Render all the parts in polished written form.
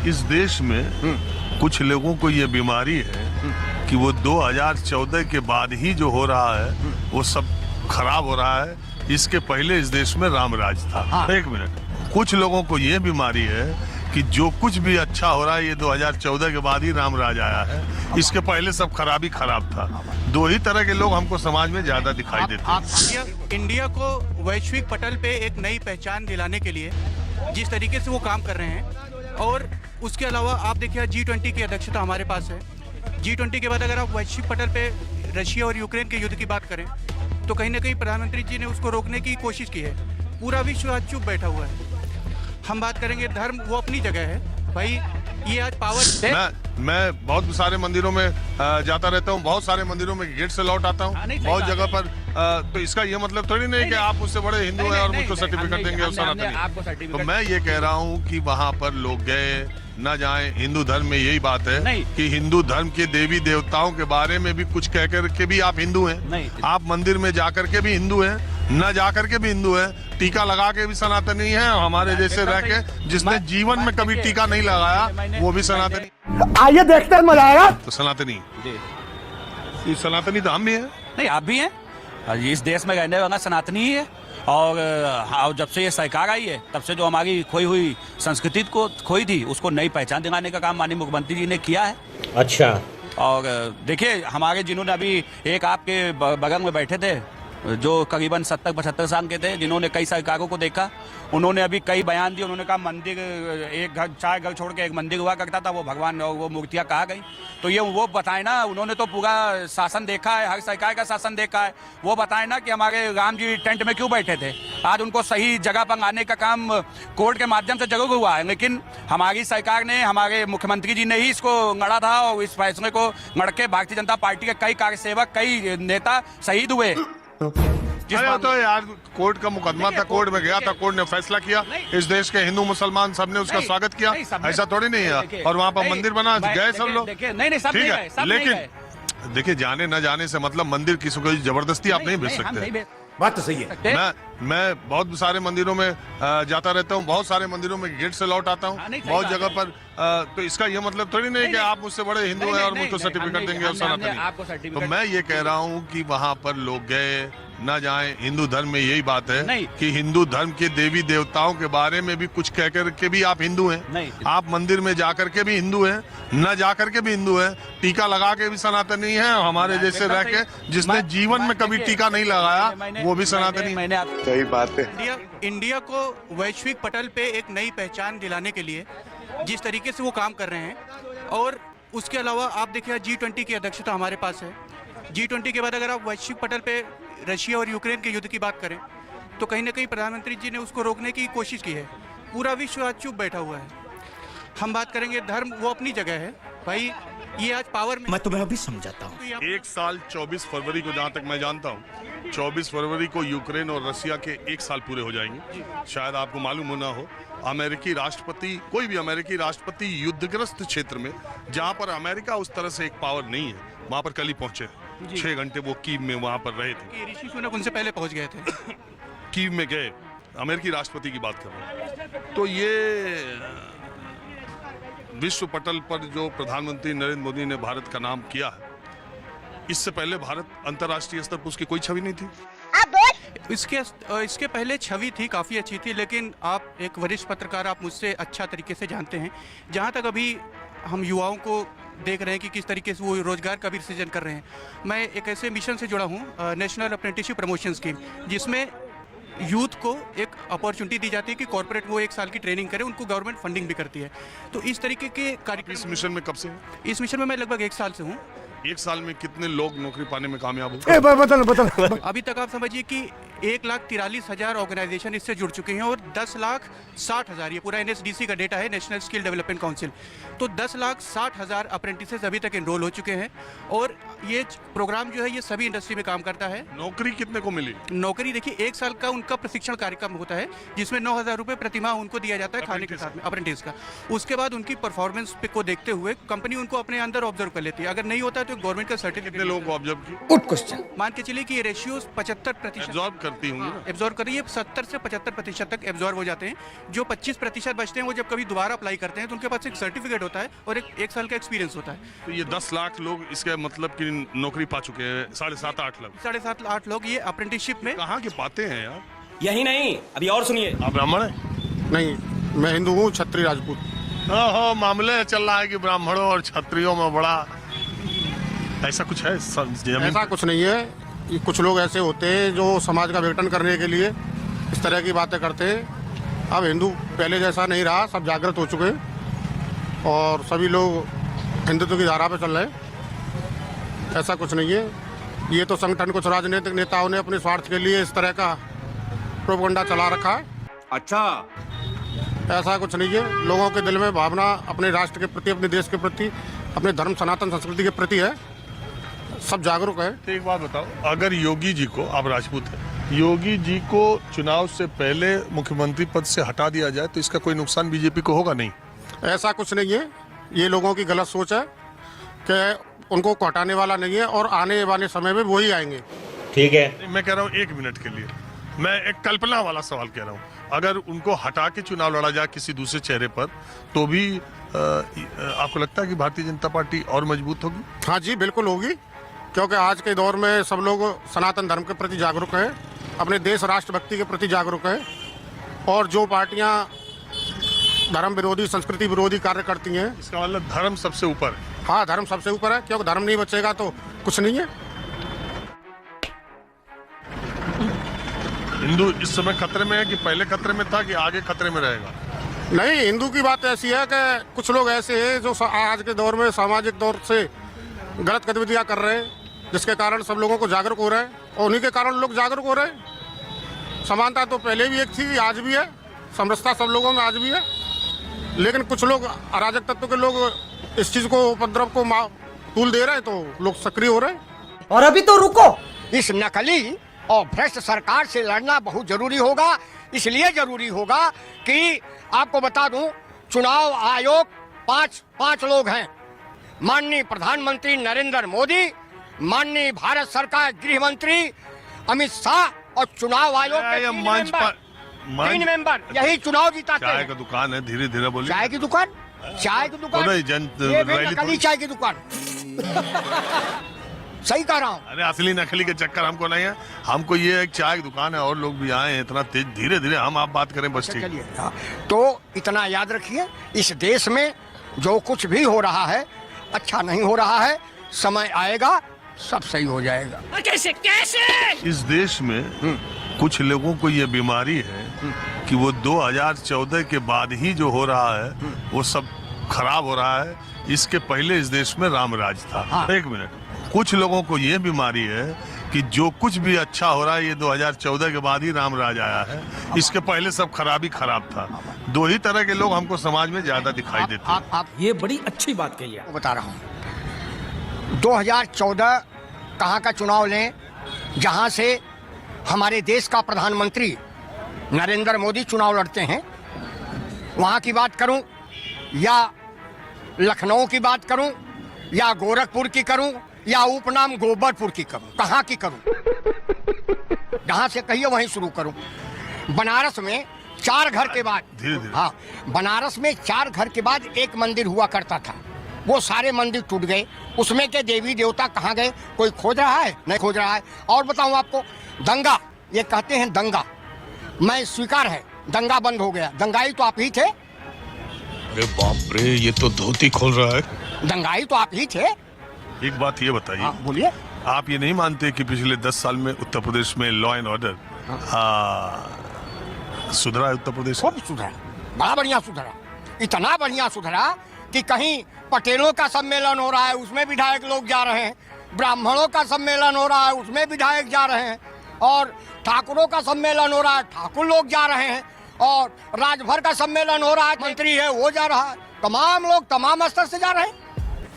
इस देश में कुछ लोगों को ये बीमारी है कि वो 2014 के बाद ही जो हो रहा है वो सब खराब हो रहा है। इसके पहले इस देश में राम राज था। हाँ। एक मिनट, कुछ लोगों को ये बीमारी है कि जो कुछ भी अच्छा हो रहा है ये 2014 के बाद ही राम राज आया है। इसके पहले सब खराब था। दो ही तरह के लोग हमको समाज में ज्यादा दिखाई देते हैं। इंडिया को वैश्विक पटल पे एक नई पहचान दिलाने के लिए जिस तरीके से वो काम कर रहे हैं, और उसके अलावा आप देखिए G20 की अध्यक्षता हमारे पास है। G20 के बाद अगर आप वैश्विक पटल पे रशिया और यूक्रेन के युद्ध की बात करें तो कहीं ना कहीं प्रधानमंत्री जी ने उसको रोकने की कोशिश की है। पूरा विश्व आज चुप बैठा हुआ है। हम बात करेंगे धर्म, वो अपनी जगह है भाई। ये आज पावर मैं बहुत सारे मंदिरों में जाता रहता हूँ, बहुत सारे मंदिरों में गेट से लौट आता हूँ, बहुत जगह पर। तो इसका ये मतलब थोड़ी नहीं कि आप मुझसे बड़े हिंदू हैं और मुझको सर्टिफिकेट देंगे और सनातनी। तो मैं ये कह रहा हूँ कि वहाँ पर लोग गए न जाएं। हिंदू धर्म में यही बात है कि हिंदू धर्म के देवी देवताओं के बारे में भी कुछ कह कर के भी आप हिंदू हैं। आप मंदिर में जाकर के भी हिंदू हैं, न जाकर के भी हिंदू है, टीका लगा के भी सनातनी है। हमारे जैसे रह के जिसने जीवन में कभी टीका नहीं लगाया वो भी सनातनी। आइए देखते हैं, मजा आएगा। तो सनातनी, ये सनातनी तो हम भी है। नहीं, आप भी हैं। इस देश में रहने वाला सनातनी ही है। और जब से ये सरकार आई है तब से जो हमारी खोई हुई संस्कृति को खोई थी उसको नई पहचान दिलाने का काम माननीय मुख्यमंत्री जी ने किया है। अच्छा। और देखिए, हमारे जिन्होंने अभी एक आपके बगल में बैठे थे जो करीबन 70-75 साल के थे, जिन्होंने कई सरकारों को देखा, उन्होंने अभी कई बयान दिए। उन्होंने कहा मंदिर, एक घर, 4 घर छोड़ के एक मंदिर हुआ करता था, वो भगवान और वो मूर्तियां कहा गई। तो ये वो बताए ना, उन्होंने तो पूरा शासन देखा है, हर सरकार का शासन देखा है। वो बताए ना कि हमारे राम जी टेंट में क्यों बैठे थे। आज उनको सही जगह पर आने का काम कोर्ट के माध्यम से जरूर हुआ है, लेकिन हमारी सरकार ने, हमारे मुख्यमंत्री जी ने ही इसको लड़ा था और इस फैसले को लड़ के भारतीय जनता पार्टी के कई कार्यसेवक, कई नेता शहीद हुए। तो यार कोर्ट का मुकदमा था, कोर्ट में गया था, कोर्ट ने फैसला किया, इस देश के हिंदू मुसलमान सबने उसका स्वागत किया। ऐसा थोड़ी नहीं है। और वहाँ पर मंदिर बना, गए सब लोग, ठीक है। लेकिन देखिए, जाने न जाने से मतलब मंदिर किसी को जबरदस्ती आप नहीं भेज सकते। बात तो सही है। मैं बहुत सारे मंदिरों में जाता रहता हूँ, बहुत सारे मंदिरों में गेट से लौट आता हूँ, बहुत जगह पर। तो इसका ये मतलब थोड़ी नहीं कि आप मुझसे बड़े हिंदू हैं और मुझको सर्टिफिकेट देंगे और सनातनी। तो मैं ये कह रहा हूँ कि वहाँ पर लोग गए न जाएं। हिंदू धर्म में यही बात है कि हिंदू धर्म के देवी देवताओं के बारे में भी कुछ कह कर के भी आप हिंदू हैं। आप मंदिर में जाकर के भी हिंदू हैं, न जाकर के भी हिंदू हैं, टीका लगा के भी सनातनी है। हमारे जैसे रह के जिसने जीवन में कभी टीका नहीं लगाया वो भी सनातनी। सही बात है। इंडिया को वैश्विक पटल पे एक नई पहचान दिलाने के लिए जिस तरीके से वो काम कर रहे हैं, और उसके अलावा आप देखिए G20 की अध्यक्षता हमारे पास है। G20 के बाद अगर आप वैश्विक पटल पे रशिया और यूक्रेन के युद्ध की बात करें तो कहीं ना कहीं प्रधानमंत्री जी ने उसको रोकने की कोशिश की है। पूरा विश्व आज चुप बैठा हुआ है। हम बात करेंगे धर्म, वो अपनी जगह है भाई। ये आज पावर में, मैं तुम्हें अभी समझाता हूँ। 1 साल 24 फरवरी को, जहाँ तक मैं जानता हूँ, 24 फरवरी को यूक्रेन और रशिया के 1 साल पूरे हो जाएंगे। शायद आपको मालूम हो ना हो, अमेरिकी राष्ट्रपति, कोई भी अमेरिकी राष्ट्रपति युद्धग्रस्त क्षेत्र में, जहाँ पर अमेरिका उस तरह से एक पावर नहीं है, वहाँ पर कल ही पहुंचे। 6 घंटे वो कीव में वहाँ पर रहे थे। ऋषि सुनक उनसे पहले पहुंच गए थे। कीव में गए, अमेरिकी राष्ट्रपति की बात कर रहे हैं। तो ये विश्व पटल पर जो प्रधानमंत्री नरेंद्र मोदी ने भारत का नाम किया है, इससे पहले भारत अंतर्राष्ट्रीय स्तर पर उसकी कोई छवि नहीं थी। इसके पहले छवि थी, काफ़ी अच्छी थी, लेकिन आप एक वरिष्ठ पत्रकार, आप मुझसे अच्छा तरीके से जानते हैं। जहाँ तक अभी हम युवाओं को देख रहे हैं कि किस तरीके से वो रोजगार का भी सृजन कर रहे हैं। मैं एक ऐसे मिशन से जुड़ा हूँ, नेशनल अप्रेंटिसशिप प्रमोशन स्कीम, जिसमें यूथ को एक अपॉर्चुनिटी दी जाती है कि कॉर्पोरेट वो 1 साल की ट्रेनिंग करे, उनको गवर्नमेंट फंडिंग भी करती है। तो इस तरीके के कार्यक्रम। इस मिशन में कब से? इस मिशन में मैं लगभग 1 साल से हूँ। 1 साल में कितने लोग नौकरी पाने में कामयाब हो? बता। अभी तक आप समझिए कि 1,43,000 ऑर्गेनाइजेशन इससे जुड़ चुके हैं और 10,60,000, ये पूरा NSDC का डेटा है, नेशनल स्किल डेवलपमेंट काउंसिल। तो 10,60,000 अप्रेंटिसेस अभी तक एनरोल हो चुके हैं। और ये प्रोग्राम जो है ये सभी इंडस्ट्री में काम करता है। नौकरी कितने को मिली? नौकरी देखिए 1 साल का उनका प्रशिक्षण कार्यक्रम होता है जिसमें 9,000 रुपए प्रतिमाह उनको दिया जाता है खाने के साथ में, अप्रेंटिस का। उसके बाद उनकी परफॉर्मेंस पे को देखते हुए कंपनी उनको अपने अंदर ऑब्जर्व कर लेती है। अगर नहीं होता है तो गवर्नमेंट का सर्टिफिकेट। कितने लोगों को ऑब्जर्व की? Good question. मान के चलिए कि ये रेशियो 75% एब्जॉर्ब करती होंगी ना? एब्जॉर्व कर रही है, 70 से 75% तक एब्जॉर्व हो जाते हैं। जो 25% बचते हैं वो जब कभी दोबारा अप्लाई करते हैं तो उनके पास एक सर्टिफिकेट होता है और एक साल का एक्सपीरियंस होता है। तो ये 10 लाख लोग इसके मतलब की नौकरी पा चुके हैं, 7.5-8 लाख। 7.5-8 लोग ये अप्रेंटिसशिप में। कहाँ के पाते हैं यार? यही नहीं, अभी और सुनिए। आप ब्राह्मण है? नहीं, मैं हिंदू हूँ, क्षत्रिय राजपूत। हो मामले चल रहा है कि ब्राह्मणों और क्षत्रियों में बड़ा ऐसा कुछ है? ऐसा कुछ नहीं है। ये कुछ लोग ऐसे होते हैं जो समाज का विघटन करने के लिए इस तरह की बातें करते हैं। अब हिंदू पहले जैसा नहीं रहा, सब जागृत हो चुके हैं और सभी लोग हिंदुत्व की धारा पे चल रहे हैं। ऐसा कुछ नहीं है। ये तो संगठन कुछ राजनीतिक नेताओं ने अपने स्वार्थ के लिए इस तरह का प्रोपगंडा चला रखा है। अच्छा, ऐसा कुछ नहीं है। लोगों के दिल में भावना अपने राष्ट्र के प्रति, अपने देश के प्रति, अपने धर्म सनातन संस्कृति के प्रति है। सब जागरूक है। एक बात बताओ, अगर योगी जी को, आप राजपूत हैं, योगी जी को चुनाव से पहले मुख्यमंत्री पद से हटा दिया जाए तो इसका कोई नुकसान बीजेपी को होगा? नहीं, ऐसा कुछ नहीं है। ये लोगों की गलत सोच है कि उनको हटाने वाला नहीं है और आने वाले समय में वही आएंगे। ठीक है। मैं कह रहा हूँ 1 मिनट के लिए, मैं एक कल्पना वाला सवाल कह रहा हूँ। अगर उनको हटा के चुनाव लड़ा जाए किसी दूसरे चेहरे पर तो भी आपको लगता है कि भारतीय जनता पार्टी और मजबूत होगी? हाँ जी, बिल्कुल होगी, क्योंकि आज के दौर में सब लोग सनातन धर्म के प्रति जागरूक हैं, अपने देश राष्ट्रभक्ति के प्रति जागरूक हैं और जो पार्टियां धर्म विरोधी, संस्कृति विरोधी कार्य करती हैं। इसका मतलब धर्म सबसे ऊपर है? हाँ, धर्म सबसे ऊपर है, क्योंकि धर्म नहीं बचेगा तो कुछ नहीं है। हिंदू इस समय खतरे में है कि पहले खतरे में था कि आगे खतरे में रहेगा? नहीं, हिंदू की बात ऐसी है कि कुछ लोग ऐसे हैं जो आज के दौर में सामाजिक तौर से गलत गतिविधियां कर रहे हैं, जिसके कारण सब लोगों को जागरूक हो रहे हैं और उन्हीं के कारण लोग जागरूक हो रहे हैं। समानता तो पहले भी एक थी, आज भी है, समरसता सब लोगों में आज भी है, लेकिन कुछ लोग अराजक तत्व के लोग इस चीज को, उपद्रव को तूल दे रहे हैं तो लोग सक्रिय हो रहे हैं। और अभी तो रुको, इस नकली और भ्रष्ट सरकार से लड़ना बहुत जरूरी होगा। इसलिए जरूरी होगा कि आपको बता दूं, चुनाव आयोग 5 लोग हैं। माननीय प्रधानमंत्री नरेंद्र मोदी, माननीय भारत सरकार गृह मंत्री अमित शाह और चुनाव आयोग के 3 मेंबर यही चुनाव जिताते चाय हैं। का दुकान है, धीरे धीरे बोलिए। चाय की दुकान, चाय की दुकान, ये भी नकली चाय की दुकान। सही कह रहा हूँ। अरे असली नकली के चक्कर हमको नहीं है, हमको ये एक चाय की दुकान है और लोग भी आए हैं, इतना तेज, धीरे धीरे हम आप बात करें बस। ठीक चलिए, तो इतना याद रखिए, इस देश में जो कुछ भी हो रहा है अच्छा नहीं हो रहा है। समय आएगा सब सही हो जाएगा। कैसे कैसे? इस देश में कुछ लोगों को ये बीमारी है कि वो 2014 के बाद ही जो हो रहा है वो सब खराब हो रहा है। इसके पहले इस देश में राम राज था। हाँ। 1 मिनट, कुछ लोगों को ये बीमारी है कि जो कुछ भी अच्छा हो रहा है ये 2014 के बाद ही राम राज आया है, इसके पहले सब खराब था। 2 ही तरह के लोग हमको समाज में ज्यादा दिखाई देते हैं। आप ये बड़ी अच्छी बात कही है। बता रहा हूँ, 2014 कहाँ का चुनाव लें जहाँ से हमारे देश का प्रधानमंत्री नरेंद्र मोदी चुनाव लड़ते हैं, वहाँ की बात करूँ या लखनऊ की बात करूँ या गोरखपुर की करूँ या उपनाम गोबरपुर की करूँ, कहाँ की करूँ? जहाँ से कहिए वहीं शुरू करूँ। बनारस में 4 घर के बाद, धीरे-धीरे। हाँ, बनारस में 4 घर के बाद एक मंदिर हुआ करता था, वो सारे मंदिर टूट गए। उसमें के देवी देवता कहाँ गए? कोई खोज रहा है? नहीं खोज रहा है। और बताऊं आपको, दंगा, ये कहते हैं दंगा, मैं स्वीकार है, दंगा बंद हो गया। दंगाई तो आप ही थे। अरे बाप रे, ये तो धोती खोल रहा है। दंगाई तो आप ही थे। एक बात ये बताइए, हाँ, बोलिए। आप ये नहीं मानते कि पिछले 10 साल में उत्तर प्रदेश में लॉ एंड ऑर्डर सुधरा है? उत्तर प्रदेश खूब सुधरा, बड़ा बढ़िया सुधरा, इतना बढ़िया सुधरा कि कहीं पटेलों का सम्मेलन हो रहा है उसमें विधायक लोग जा रहे हैं, ब्राह्मणों का सम्मेलन हो रहा है उसमें विधायक जा रहे हैं, और ठाकुरों का सम्मेलन हो रहा है ठाकुर लोग जा रहे हैं, और राजभर का सम्मेलन हो रहा है मंत्री है वो जा रहा है, तमाम लोग तमाम स्तर से जा रहे हैं।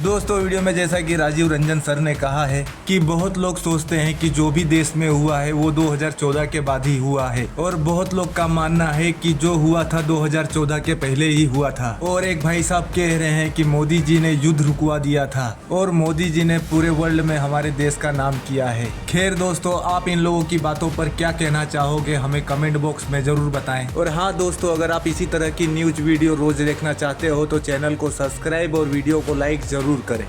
दोस्तों वीडियो में जैसा कि राजीव रंजन सर ने कहा है कि बहुत लोग सोचते हैं कि जो भी देश में हुआ है वो 2014 के बाद ही हुआ है, और बहुत लोग का मानना है कि जो हुआ था 2014 के पहले ही हुआ था। और एक भाई साहब कह रहे हैं कि मोदी जी ने युद्ध रुकवा दिया था और मोदी जी ने पूरे वर्ल्ड में हमारे देश का नाम किया है। खैर दोस्तों, आप इन लोगों की बातों पर क्या कहना चाहोगे हमें कमेंट बॉक्स में जरूर बताएं। और हाँ दोस्तों, अगर आप इसी तरह की न्यूज वीडियो रोज देखना चाहते हो तो चैनल को सब्सक्राइब और वीडियो को लाइक जरूर करें।